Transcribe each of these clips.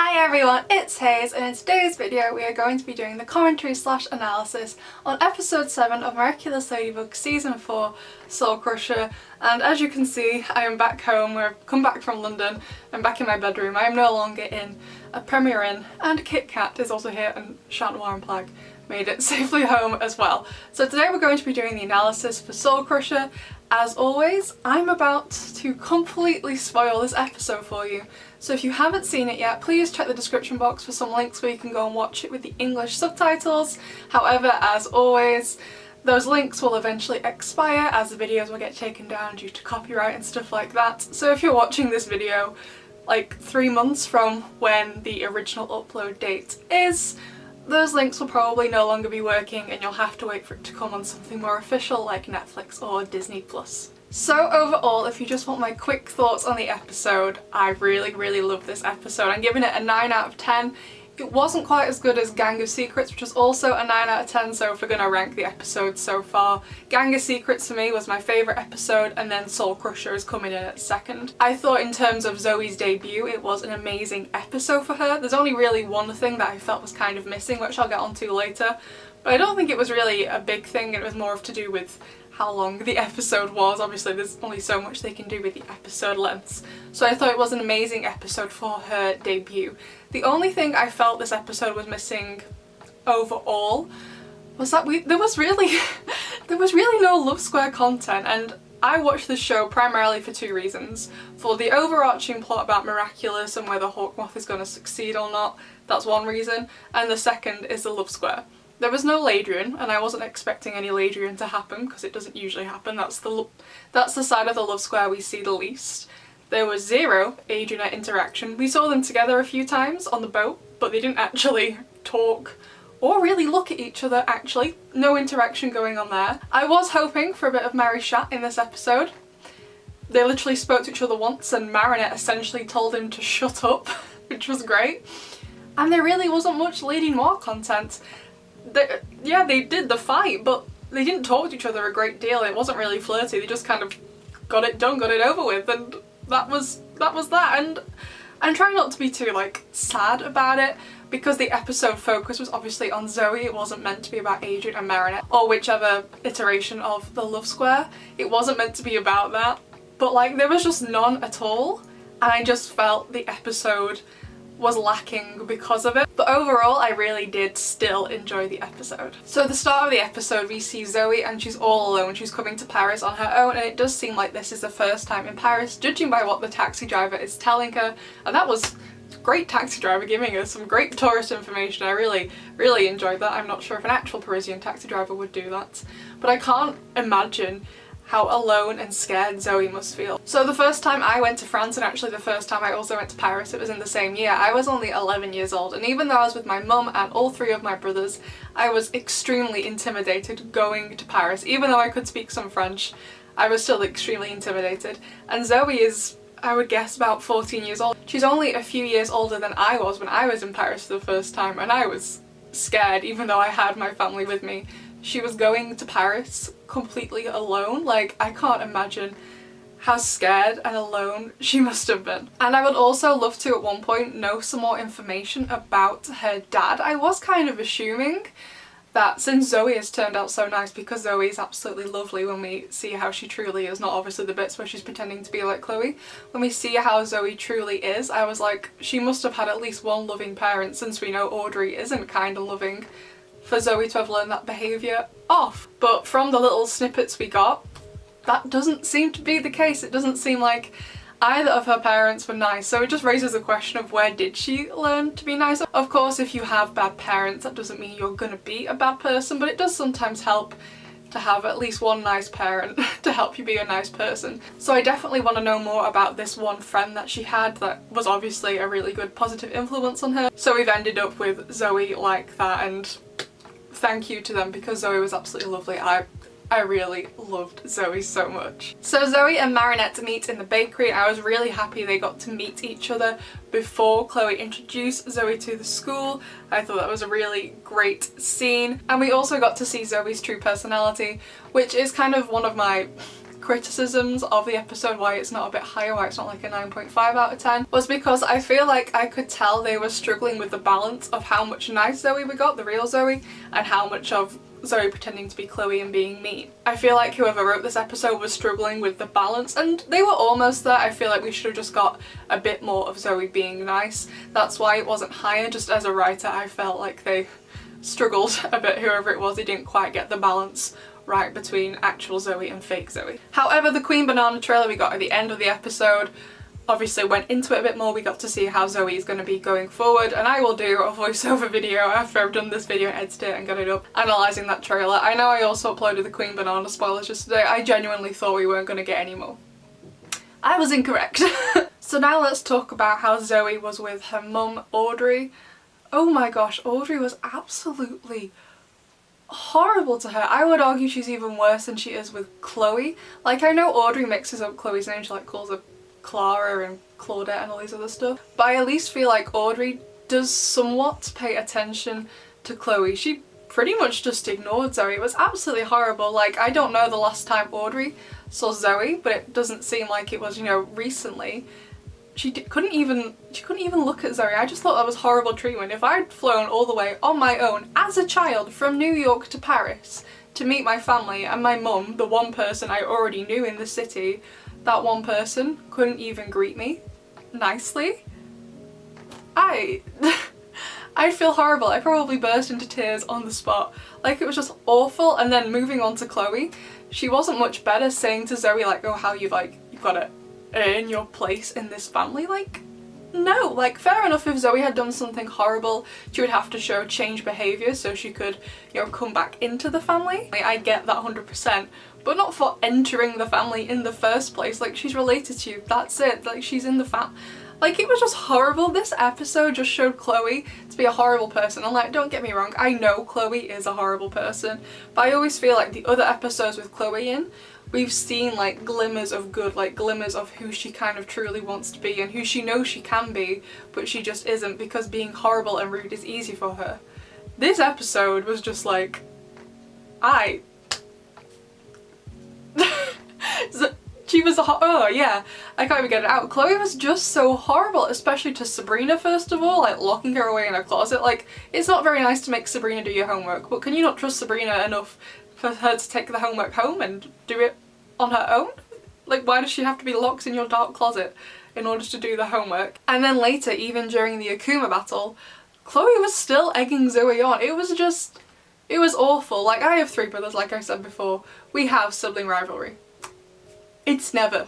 Hi everyone, it's Hayes, and in today's video we are going to be doing the commentary / analysis on episode 7 of Miraculous Ladybug season 4, Soul Crusher. And as you can see, I am back home. We've come back from London. I'm back in my bedroom. I am no longer in a Premier Inn, and Kit Kat is also here, and Shanwa and Plag made it safely home as well. So today we're going to be doing the analysis for Soul Crusher. As always, I'm about to completely spoil this episode for you. So if you haven't seen it yet, please check the description box for some links where you can go and watch it with the English subtitles. However, as always, those links will eventually expire as the videos will get taken down due to copyright and stuff like that. So if you're watching this video like 3 months from when the original upload date is, those links will probably no longer be working and you'll have to wait for it to come on something more official like Netflix or Disney+. So overall, if you just want my quick thoughts on the episode, I really love this episode. I'm giving it a 9 out of 10. It wasn't quite as good as Gang of Secrets, which was also a 9 out of 10, so if we're going to rank the episodes so far, Gang of Secrets for me was my favourite episode, and then Soul Crusher is coming in at second. I thought in terms of Zoe's debut, it was an amazing episode for her. There's only really one thing that I felt was kind of missing, which I'll get onto later, but I don't think it was really a big thing. It was more to do with how long the episode was. Obviously there's only so much they can do with the episode lengths, so I thought it was an amazing episode for her debut. The only thing I felt this episode was missing overall was that there was really no Love Square content, and I watched this show primarily for two reasons. For the overarching plot about Miraculous and whether Hawkmoth is going to succeed or not, that's one reason, and the second is the Love Square. There was no Ladrian, and I wasn't expecting any Ladrian to happen because it doesn't usually happen. That's the side of the Love Square we see the least. There was zero Adrianette interaction. We saw them together a few times on the boat, but they didn't actually talk or really look at each other actually. No interaction going on there. I was hoping for a bit of Marinette in this episode. They literally spoke to each other once and Marinette essentially told him to shut up, which was great. And there really wasn't much Lady Noir content. They did the fight, but they didn't talk to each other a great deal. It wasn't really flirty. They just kind of got it done, got it over with, and that was that. And I'm trying not to be too sad about it because the episode focus was obviously on Zoe. It wasn't meant to be about Adrian and Marinette or whichever iteration of the Love Square. It wasn't meant to be about that. But there was just none at all, and I just felt the episode was lacking because of it. But overall, I really did still enjoy the episode. So at the start of the episode, we see Zoe and she's all alone. She's coming to Paris on her own, and it does seem like this is the first time in Paris, judging by what the taxi driver is telling her. And that was great taxi driver giving us some great tourist information. I really enjoyed that. I'm not sure if an actual Parisian taxi driver would do that, but I can't imagine how alone and scared Zoe must feel. So the first time I went to France, and actually the first time I also went to Paris, it was in the same year. I was only 11 years old, and even though I was with my mum and all 3 of my brothers, I was extremely intimidated going to Paris. Even though I could speak some French, I was still extremely intimidated. And Zoe is, I would guess, about 14 years old. She's only a few years older than I was when I was in Paris for the first time, and I was scared even though I had my family with me. She was going to Paris completely alone. I can't imagine how scared and alone she must have been. And I would also love to at one point know some more information about her dad. I was kind of assuming that since Zoe has turned out so nice, because Zoe is absolutely lovely when we see how she truly is, not obviously the bits where she's pretending to be like Chloe. When we see how Zoe truly is, I was like, she must have had at least one loving parent, since we know Audrey isn't kind and loving, for Zoe to have learned that behaviour off. But from the little snippets we got, that doesn't seem to be the case. It doesn't seem like either of her parents were nice, so it just raises the question of where did she learn to be nice? Of course, if you have bad parents, that doesn't mean you're gonna be a bad person, but it does sometimes help to have at least one nice parent to help you be a nice person. So I definitely want to know more about this one friend that she had that was obviously a really good positive influence on her. So we've ended up with Zoe like that, and thank you to them because Zoe was absolutely lovely. I really loved Zoe so much. So Zoe and Marinette meet in the bakery. I was really happy they got to meet each other before Chloe introduced Zoe to the school. I thought that was a really great scene. And we also got to see Zoe's true personality, which is kind of one of my criticisms of the episode, why it's not a bit higher, why it's not like a 9.5 out of 10, was because I feel like I could tell they were struggling with the balance of how much nice Zoe we got, the real Zoe, and how much of Zoe pretending to be Chloe and being mean. I feel like whoever wrote this episode was struggling with the balance, and they were almost there. I feel like we should have just got a bit more of Zoe being nice. That's why it wasn't higher. Just as a writer, I felt like they struggled a bit, whoever it was. They didn't quite get the balance right between actual Zoe and fake Zoe. However, the Queen Banana trailer we got at the end of the episode obviously went into it a bit more. We got to see how Zoe is going to be going forward, and I will do a voiceover video after I've done this video and edited it and got it up, analysing that trailer. I know I also uploaded the Queen Banana spoilers just today. I genuinely thought we weren't going to get any more. I was incorrect. So now let's talk about how Zoe was with her mum, Audrey. Oh my gosh, Audrey was absolutely horrible to her. I would argue she's even worse than she is with Chloe. Like, I know Audrey mixes up Chloe's name, she like calls her Clara and Claudette and all these other stuff, but I at least feel like Audrey does somewhat pay attention to Chloe. She pretty much just ignored Zoe. It was absolutely horrible. Like, I don't know the last time Audrey saw Zoe, but it doesn't seem like it was, you know, recently. She couldn't even look at Zoe. I just thought that was horrible treatment. If I'd flown all the way on my own as a child from New York to Paris to meet my family, and my mum, the one person I already knew in the city, that one person couldn't even greet me nicely, I'd feel horrible. I probably burst into tears on the spot. Like, it was just awful. And then moving on to Chloe, she wasn't much better, saying to Zoe like, oh, how you've got to earn your place in this family. Like, no, like, fair enough, if Zoe had done something horrible, she would have to show change behaviour so she could, you know, come back into the family. Like, I get that 100%, but not for entering the family in the first place. Like, she's related to you, that's it. Like, she's in the like, it was just horrible. This episode just showed Chloe to be a horrible person. And like, don't get me wrong, I know Chloe is a horrible person, but I always feel like the other episodes with Chloe in, we've seen like glimmers of good, like glimmers of who she kind of truly wants to be and who she knows she can be, but she just isn't because being horrible and rude is easy for her. This episode was just like, she was oh yeah, I can't even get it out. Chloe was just so horrible, especially to Sabrina, first of all, like locking her away in a closet. Like, it's not very nice to make Sabrina do your homework, but can you not trust Sabrina enough for her to take the homework home and do it on her own? Like, why does she have to be locked in your dark closet in order to do the homework? And then later, even during the Akuma battle, Chloe was still egging Zoe on. It was awful. Like, I have 3 brothers, like I said before. We have sibling rivalry. It's never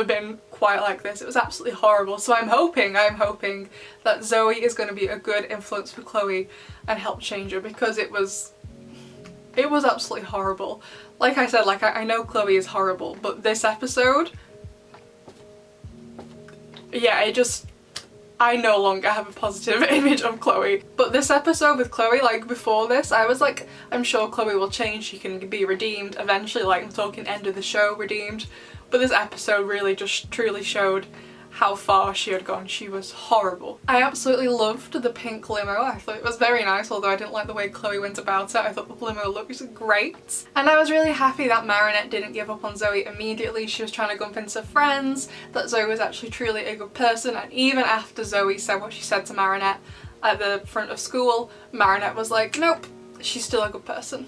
been quite like this. It was absolutely horrible. So I'm hoping that Zoe is going to be a good influence for Chloe and help change her, because it was absolutely horrible. Like I said, like, I know Chloe is horrible, but this episode, yeah, I no longer have a positive image of Chloe. But this episode with Chloe, like, before this, I was like, I'm sure Chloe will change, she can be redeemed eventually, like, I'm talking end of the show redeemed. But this episode really just truly showed how far she had gone. She was horrible. I absolutely loved the pink limo. I thought it was very nice, although I didn't like the way Chloe went about it. I thought the limo looked great. And I was really happy that Marinette didn't give up on Zoe immediately. She was trying to convince her friends that Zoe was actually truly a good person, and even after Zoe said what she said to Marinette at the front of school, Marinette was like, nope, she's still a good person.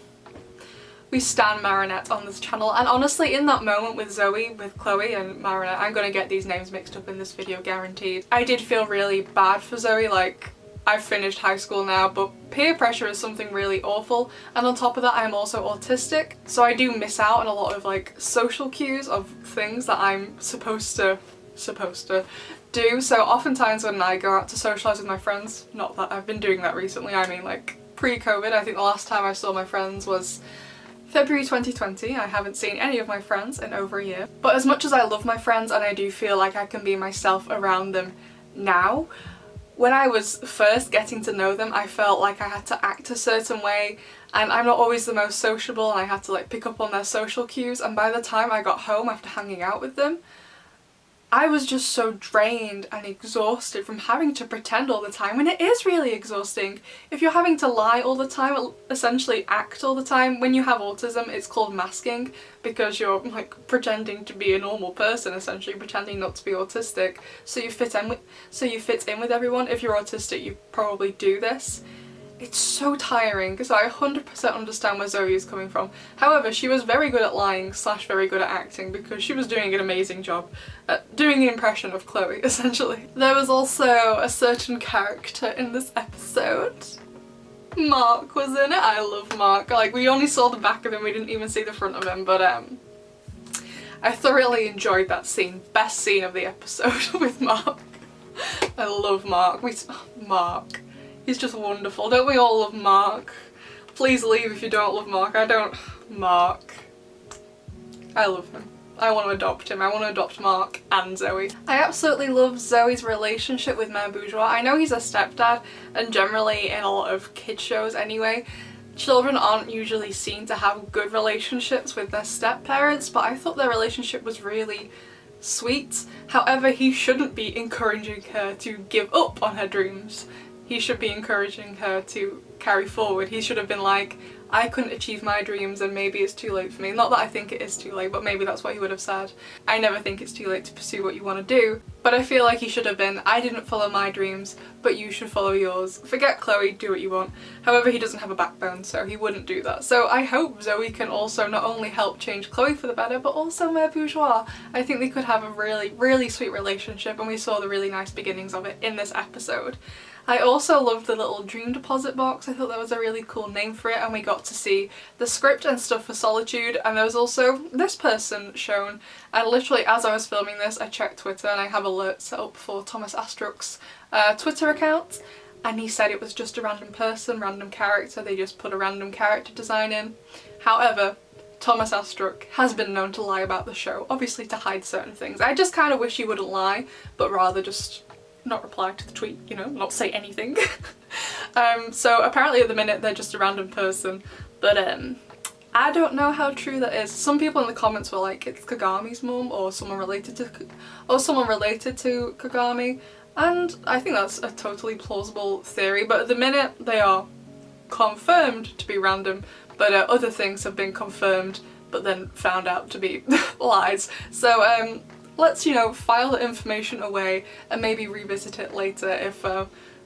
We stan Marinette on this channel, and honestly, in that moment with Zoe, with Chloe and Marinette, I'm gonna get these names mixed up in this video, guaranteed. I did feel really bad for Zoe. Like, I've finished high school now, but peer pressure is something really awful, and on top of that, I'm also autistic, so I do miss out on a lot of like social cues of things that I'm supposed to do. So oftentimes when I go out to socialise with my friends, not that I've been doing that recently, I mean like pre-COVID, I think the last time I saw my friends was February 2020. I haven't seen any of my friends in over a year. But as much as I love my friends and I do feel like I can be myself around them now, when I was first getting to know them, I felt like I had to act a certain way, and I'm not always the most sociable, and I had to like pick up on their social cues, and by the time I got home after hanging out with them, I was just so drained and exhausted from having to pretend all the time, and it is really exhausting. If you're having to lie all the time, essentially act all the time, when you have autism it's called masking, because you're like pretending to be a normal person, essentially pretending not to be autistic, so you fit in with everyone. If you're autistic you probably do this. It's so tiring, so I 100% understand where Zoe is coming from. However, she was very good at lying / very good at acting, because she was doing an amazing job at doing the impression of Chloe, essentially. There was also a certain character in this episode. Mark was in it. I love Mark. Like, we only saw the back of him, we didn't even see the front of him, but I thoroughly enjoyed that scene. Best scene of the episode with Mark. I love Mark. Mark. He's just wonderful. Don't we all love Mark? Please leave if you don't love Mark. I don't. Mark. I love him. I want to adopt him. I want to adopt Mark and Zoe. I absolutely love Zoe's relationship with Mayor Bourgeois. I know he's a stepdad, and generally in a lot of kid shows anyway, children aren't usually seen to have good relationships with their step-parents, but I thought their relationship was really sweet. However, he shouldn't be encouraging her to give up on her dreams. He should be encouraging her to carry forward. He should have been like, I couldn't achieve my dreams and maybe it's too late for me. Not that I think it is too late, but maybe that's what he would have said. I never think it's too late to pursue what you want to do, but I feel like he should have been, I didn't follow my dreams, but you should follow yours. Forget Chloe, do what you want. However, he doesn't have a backbone, so he wouldn't do that. So I hope Zoe can also not only help change Chloe for the better, but also Mayor Bourgeois. I think they could have a really, really sweet relationship, and we saw the really nice beginnings of it in this episode. I also loved the little dream deposit box. I thought that was a really cool name for it, and we got to see the script and stuff for Solitude, and there was also this person shown, and literally as I was filming this I checked Twitter and I have alerts set up for Thomas Astruck's Twitter account, and he said it was just a random person, random character, they just put a random character design in. However, Thomas Astruck has been known to lie about the show, obviously to hide certain things. I just kind of wish he wouldn't lie, but rather just not reply to the tweet, you know, not say anything. So apparently at the minute they're just a random person, but I don't know how true that is. Some people in the comments were like, it's Kagami's mum or someone related to Kagami, and I think that's a totally plausible theory, but at the minute they are confirmed to be random, but other things have been confirmed but then found out to be lies. So let's, you know, file the information away and maybe revisit it later if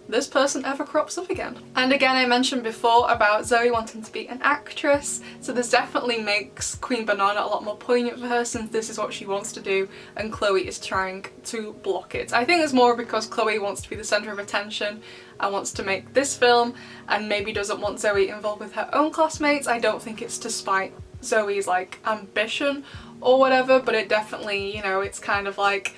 this person ever crops up again. And again, I mentioned before about Zoe wanting to be an actress, so this definitely makes Queen Banana a lot more poignant for her, since this is what she wants to do and Chloe is trying to block it. I think it's more because Chloe wants to be the centre of attention and wants to make this film, and maybe doesn't want Zoe involved with her own classmates. I don't think it's to spite Zoe's like ambition or whatever, but it definitely, you know, it's kind of like,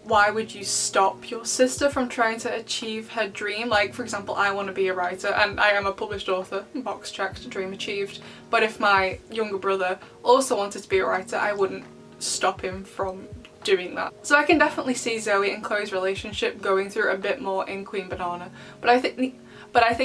why would you stop your sister from trying to achieve her dream? Like, for example, I want to be a writer and I am a published author, box checked, dream achieved, but if my younger brother also wanted to be a writer, I wouldn't stop him from doing that. So I can definitely see Zoe and Chloe's relationship going through a bit more in Queen Banana, but I think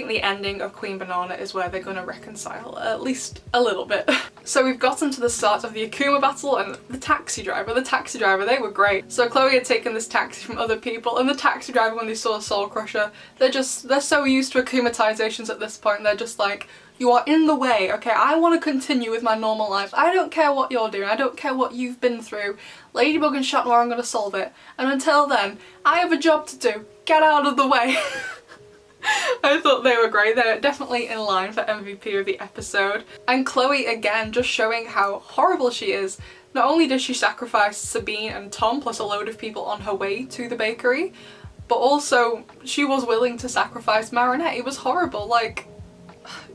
the ending of Queen Banana is where they're going to reconcile, at least a little bit. So we've gotten to the start of the Akuma Battle, and the taxi driver, they were great. So Chloe had taken this taxi from other people, and the taxi driver, when they saw Soul Crusher, they're so used to akumatizations at this point, they're just like, you are in the way, okay? I want to continue with my normal life. I don't care what you're doing, I don't care what you've been through. Ladybug and Shanwa, I'm going to solve it. And until then, I have a job to do. Get out of the way. I thought they were great. They're definitely in line for MVP of the episode. And Chloe, again, just showing how horrible she is. Not only did she sacrifice Sabine and Tom plus a load of people on her way to the bakery, but also she was willing to sacrifice Marinette. It was horrible. Like,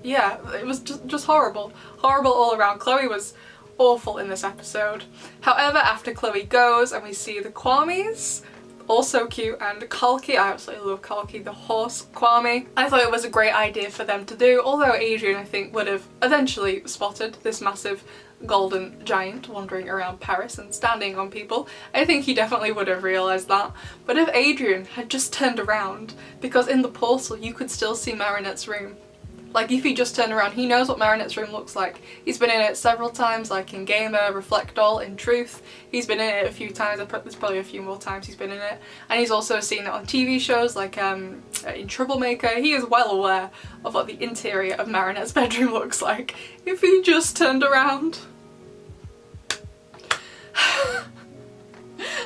yeah, it was just horrible. Horrible all around. Chloe was awful in this episode. However, after Chloe goes and we see the Kwamis, also cute, and Kalki, I absolutely love Kalki, the horse Kwame. I thought it was a great idea for them to do, although Adrian, I think, would have eventually spotted this massive golden giant wandering around Paris and standing on people. I think he definitely would have realised that. But if Adrian had just turned around, because in the portal you could still see Marinette's room, Like, if he just turned around, he knows what Marinette's room looks like. He's been in it several times, like in Gamer, Reflect All, in Truth. He's been in it a few times. There's probably a few more times he's been in it. And he's also seen it on TV shows like in Troublemaker. He is well aware of what the interior of Marinette's bedroom looks like. If he just turned around.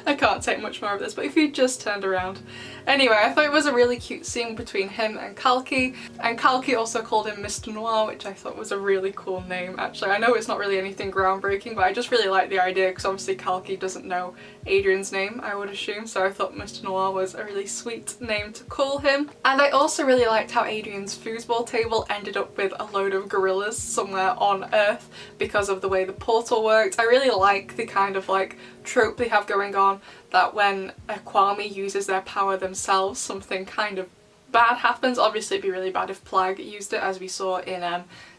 I can't take much more of this, but if he just turned around. Anyway, I thought it was a really cute scene between him and Kalki, and Kalki also called him Mr. Noir, which I thought was a really cool name actually. I know it's not really anything groundbreaking, but I just really like the idea because obviously Kalki doesn't know Adrian's name, I would assume, so I thought Mr. Noir was a really sweet name to call him. And I also really liked how Adrian's foosball table ended up with a load of gorillas somewhere on Earth because of the way the portal worked. I really like the kind of like trope they have going on that when a Kwami uses their power themselves, something kind of bad happens. Obviously it'd be really bad if Plague used it, as we saw in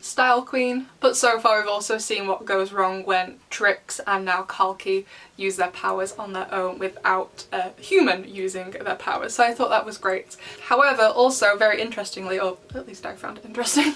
Style Queen, but so far we've also seen what goes wrong when Trix and now Kalki use their powers on their own without a human using their powers, so I thought that was great. However, also very interestingly, or at least I found it interesting,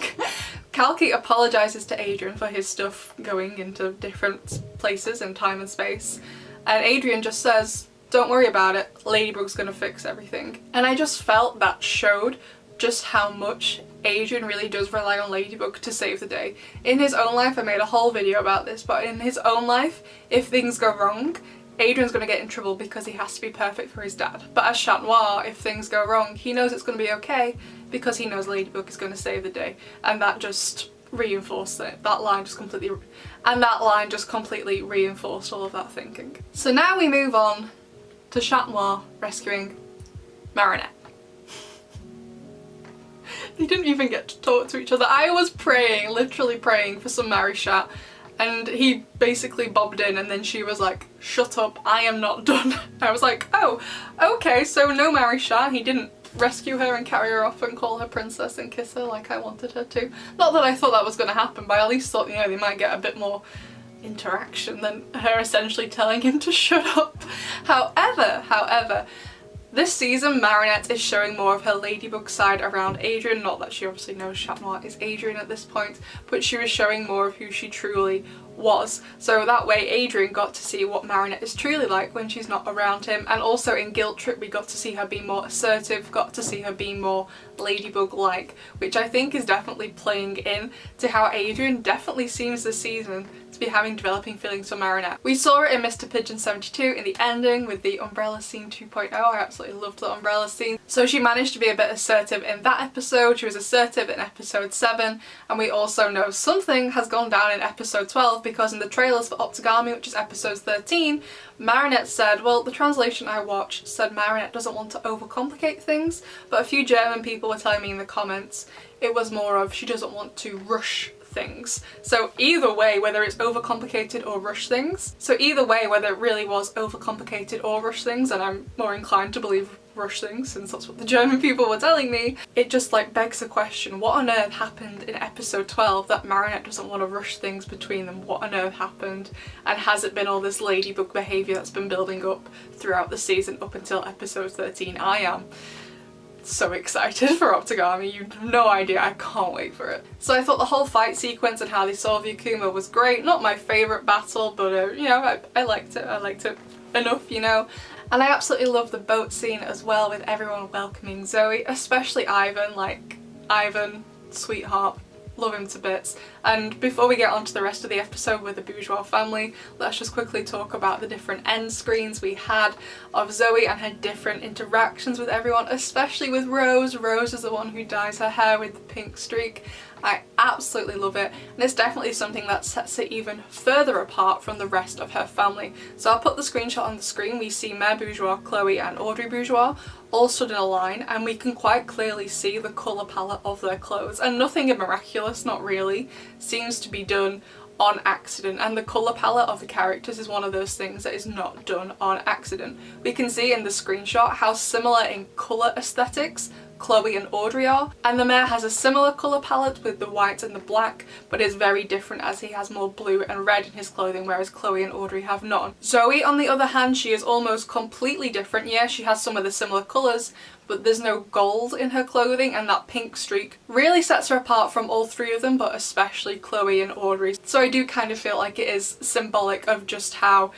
Kalki apologises to Adrian for his stuff going into different places in time and space, and Adrian just says, "Don't worry about it, Ladybug's gonna fix everything." And I just felt that showed just how much Adrian really does rely on Ladybug to save the day. In his own life, I made a whole video about this, but in his own life, if things go wrong, Adrian's gonna get in trouble because he has to be perfect for his dad. But as Shanwa, if things go wrong, he knows it's gonna be okay because he knows Ladybug is gonna save the day. And that just reinforced it. That line just completely reinforced all of that thinking. So now we move on to Shanwa rescuing Marinette. They didn't even get to talk to each other. I was praying, literally praying for some Marishat, and he basically bobbed in and then she was like, "Shut up, I am not done." I was like, oh, okay, so no Marishat. He didn't rescue her and carry her off and call her princess and kiss her like I wanted her to. Not that I thought that was going to happen, but I at least thought, you know, they might get a bit more interaction than her essentially telling him to shut up. However, this season Marinette is showing more of her Ladybug side around Adrian. Not that she obviously knows Shanwa is Adrian at this point, but she was showing more of who she truly was. So that way Adrian got to see what Marinette is truly like when she's not around him, and also in Guilt Trip we got to see her be more assertive, got to see her be more Ladybug-like, which I think is definitely playing in to how Adrian definitely seems this season to be having developing feelings for Marinette. We saw it in Mr. Pigeon 72 in the ending with the umbrella scene 2.0. I absolutely loved the umbrella scene. So she managed to be a bit assertive in that episode. She was assertive in episode 7, and we also know something has gone down in episode 12 because in the trailers for Optigami, which is episode 13, Marinette said, well, the translation I watched said Marinette doesn't want to overcomplicate things, but a few German people were telling me in the comments it was more of she doesn't want to rush things. So either way, whether it's overcomplicated or rush things, so either way, whether it really was overcomplicated or rush things, and I'm more inclined to believe rush things since that's what the German people were telling me, it just like begs the question, what on earth happened in episode 12 that Marinette doesn't want to rush things between them? What on earth happened? And has it been all this Ladybug behaviour that's been building up throughout the season up until episode 13? I am so excited for Optigami, you have no idea, I can't wait for it. So I thought the whole fight sequence and how they solved Akuma was great. Not my favourite battle, but you know, I liked it enough, you know. And I absolutely love the boat scene as well, with everyone welcoming Zoe, especially Ivan. Like, Ivan, sweetheart, love him to bits. And before we get on to the rest of the episode with the Bourgeois family, let's just quickly talk about the different end screens we had of Zoe and her different interactions with everyone, especially with Rose. Rose is the one who dyes her hair with the pink streak. I absolutely love it, and it's definitely something that sets it even further apart from the rest of her family. So I'll put the screenshot on the screen. We see Mère Bourgeois, Chloe and Audrey Bourgeois all stood in a line, and we can quite clearly see the colour palette of their clothes, and nothing in Miraculous, not really, seems to be done on accident, and the colour palette of the characters is one of those things that is not done on accident. We can see in the screenshot how similar in colour aesthetics Chloe and Audrey are. And the mayor has a similar colour palette with the white and the black, but is very different as he has more blue and red in his clothing, whereas Chloe and Audrey have none. Zoe, on the other hand, she is almost completely different. Yeah, she has some of the similar colours, but there's no gold in her clothing, and that pink streak really sets her apart from all three of them, but especially Chloe and Audrey. So I do kind of feel like it is symbolic of just how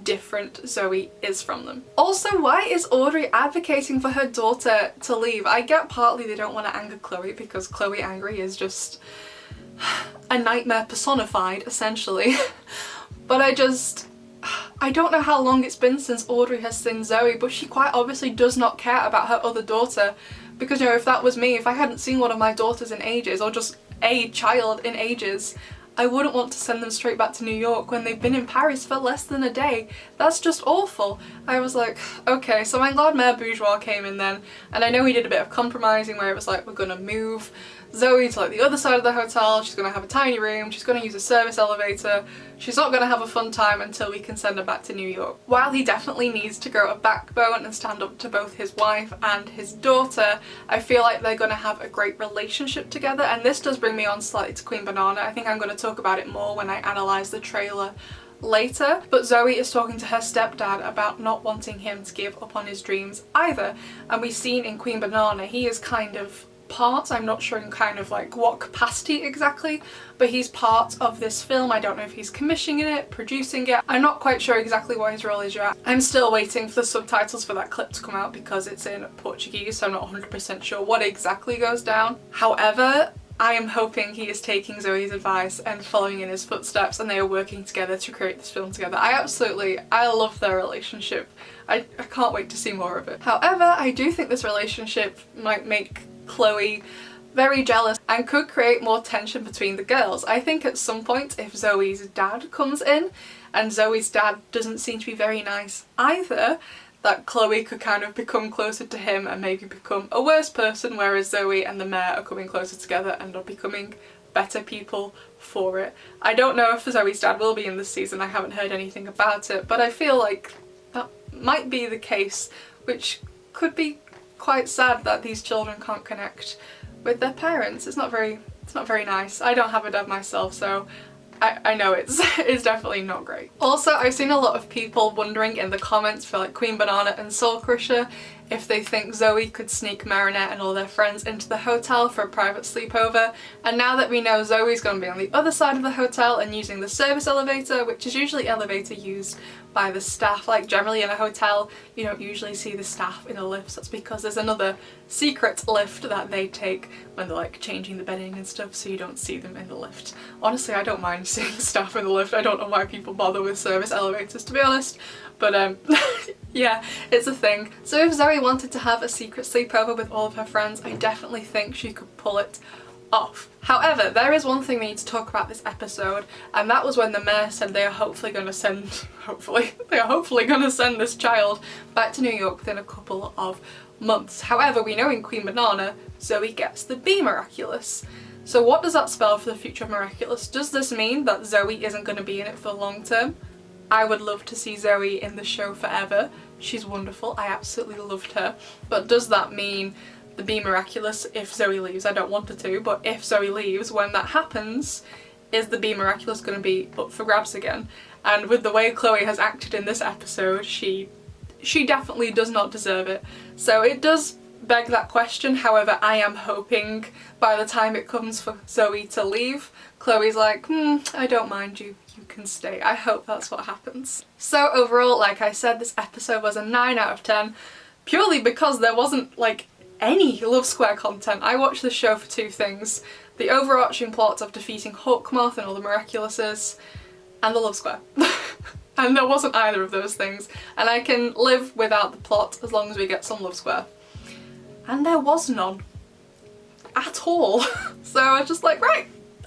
different Zoe is from them. Also, why is Audrey advocating for her daughter to leave? I get partly they don't want to anger Chloe, because Chloe angry is just a nightmare personified, essentially. But I don't know how long it's been since Audrey has seen Zoe, but she quite obviously does not care about her other daughter, because, you know, if that was me, if I hadn't seen one of my daughters in ages, or just a child in ages, I wouldn't want to send them straight back to New York when they've been in Paris for less than a day. That's just awful. I was like, okay, so I'm glad Mayor Bourgeois came in then, and I know he did a bit of compromising where it was like, we're gonna move Zoe to like the other side of the hotel, she's gonna have a tiny room, she's gonna use a service elevator, she's not gonna have a fun time until we can send her back to New York. While he definitely needs to grow a backbone and stand up to both his wife and his daughter, I feel like they're gonna have a great relationship together, and this does bring me on slightly to Queen Banana. I think I'm gonna talk about it more when I analyse the trailer later, but Zoe is talking to her stepdad about not wanting him to give up on his dreams either, and we've seen in Queen Banana he is kind of part, I'm not sure in kind of like what capacity exactly, but he's part of this film. I don't know if he's commissioning it, producing it, I'm not quite sure exactly what his role is yet. I'm still waiting for the subtitles for that clip to come out because it's in Portuguese, so I'm not 100% sure what exactly goes down. However, I am hoping he is taking Zoe's advice and following in his footsteps, and they are working together to create this film together. I love their relationship. I can't wait to see more of it. However, I do think this relationship might make Chloe very jealous and could create more tension between the girls. I think at some point, if Zoe's dad comes in, and Zoe's dad doesn't seem to be very nice either, that Chloe could kind of become closer to him and maybe become a worse person, whereas Zoe and the mayor are coming closer together and are becoming better people for it. I don't know if Zoe's dad will be in this season, I haven't heard anything about it, but I feel like that might be the case, which could be quite sad that these children can't connect with their parents. It's not very nice. I don't have a dad myself, so I know it's definitely not great. Also, I've seen a lot of people wondering in the comments for like Queen Banana and Soul Crusher if they think Zoe could sneak Marinette and all their friends into the hotel for a private sleepover, and now that we know Zoe's going to be on the other side of the hotel and using the service elevator, which is usually elevator used by the staff, like generally in a hotel you don't usually see the staff in the lifts. That's because there's another secret lift that they take when they're like changing the bedding and stuff, so you don't see them in the lift. Honestly, I don't mind seeing staff in the lift. I don't know why people bother with service elevators, to be honest, but yeah, it's a thing. So if Zoe wanted to have a secret sleepover with all of her friends, I definitely think she could pull it off. However, there is one thing we need to talk about this episode, and that was when the mayor said they are hopefully going to send this child back to New York within a couple of months. However, we know in Queen Banana, Zoe gets the Be Miraculous. So what does that spell for the future of Miraculous? Does this mean that Zoe isn't going to be in it for the long term? I would love to see Zoe in the show forever. She's wonderful. I absolutely loved her. But does that mean the Be Miraculous if Zoe leaves? I don't want her to, but if Zoe leaves, when that happens, is the Be Miraculous going to be up for grabs again? And with the way Chloe has acted in this episode, she definitely does not deserve it. So it does beg that question. However, I am hoping by the time it comes for Zoe to leave, Chloe's like, I don't mind you. You can stay. I hope that's what happens. So overall, like I said, this episode was a 9 out of 10, purely because there wasn't like any Love Square content. I watched the show for two things: the overarching plot of defeating Hawkmoth and all the Miraculouses, and the Love Square. And there wasn't either of those things, and I can live without the plot as long as we get some Love Square. And there was none. At all. So I was just like, right,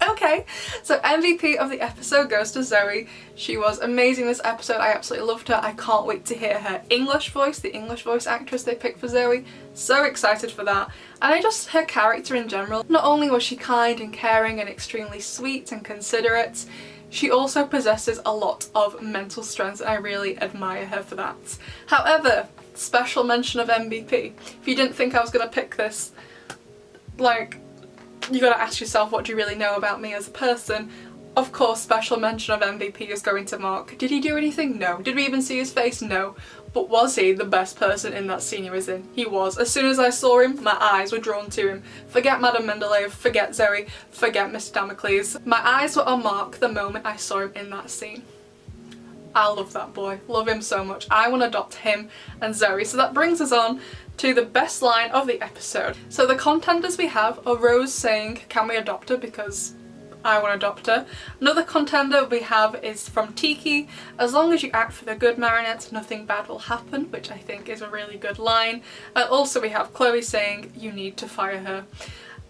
okay. So MVP of the episode goes to Zoe. She was amazing this episode. I absolutely loved her. I can't wait to hear her English voice, the English voice actress they picked for Zoe. So excited for that. And her character in general. Not only was she kind and caring and extremely sweet and considerate, she also possesses a lot of mental strength, and I really admire her for that. However, special mention of MVP. If you didn't think I was gonna pick this, like, you gotta ask yourself, what do you really know about me as a person? Of course, special mention of MVP is going to Mark. Did he do anything? No. Did we even see his face? No. But was he the best person in that scene he was in? He was. As soon as I saw him, my eyes were drawn to him. Forget Madame Mendeleev, forget Zoe, forget Mr. Damocles. My eyes were on Mark the moment I saw him in that scene. I love that boy. Love him so much. I want to adopt him and Zoe. So that brings us on to the best line of the episode. So the contenders we have are Rose saying, can we adopt her, because I want to adopt her. Another contender we have is from Tiki, as long as you act for the good, Marinette, nothing bad will happen, which I think is a really good line. And also we have Chloe saying, you need to fire her.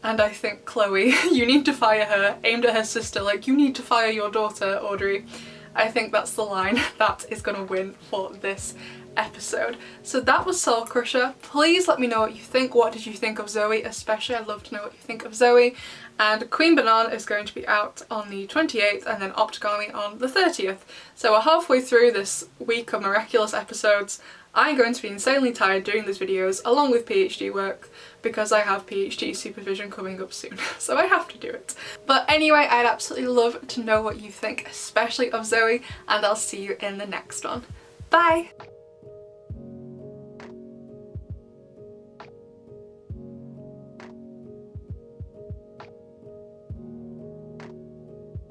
And I think, Chloe, you need to fire her, aimed at her sister, like, you need to fire your daughter, Audrey. I think that's the line that is going to win for this episode. So that was Soul Crusher. Please let me know what you think. What did you think of Zoe? Especially, I'd love to know what you think of Zoe. And Queen Banana is going to be out on the 28th and then Optigami on the 30th. So we're halfway through this week of Miraculous episodes. I'm going to be insanely tired doing these videos along with PhD work because I have PhD supervision coming up soon, so I have to do it. But anyway, I'd absolutely love to know what you think, especially of Zoe, and I'll see you in the next one. Bye!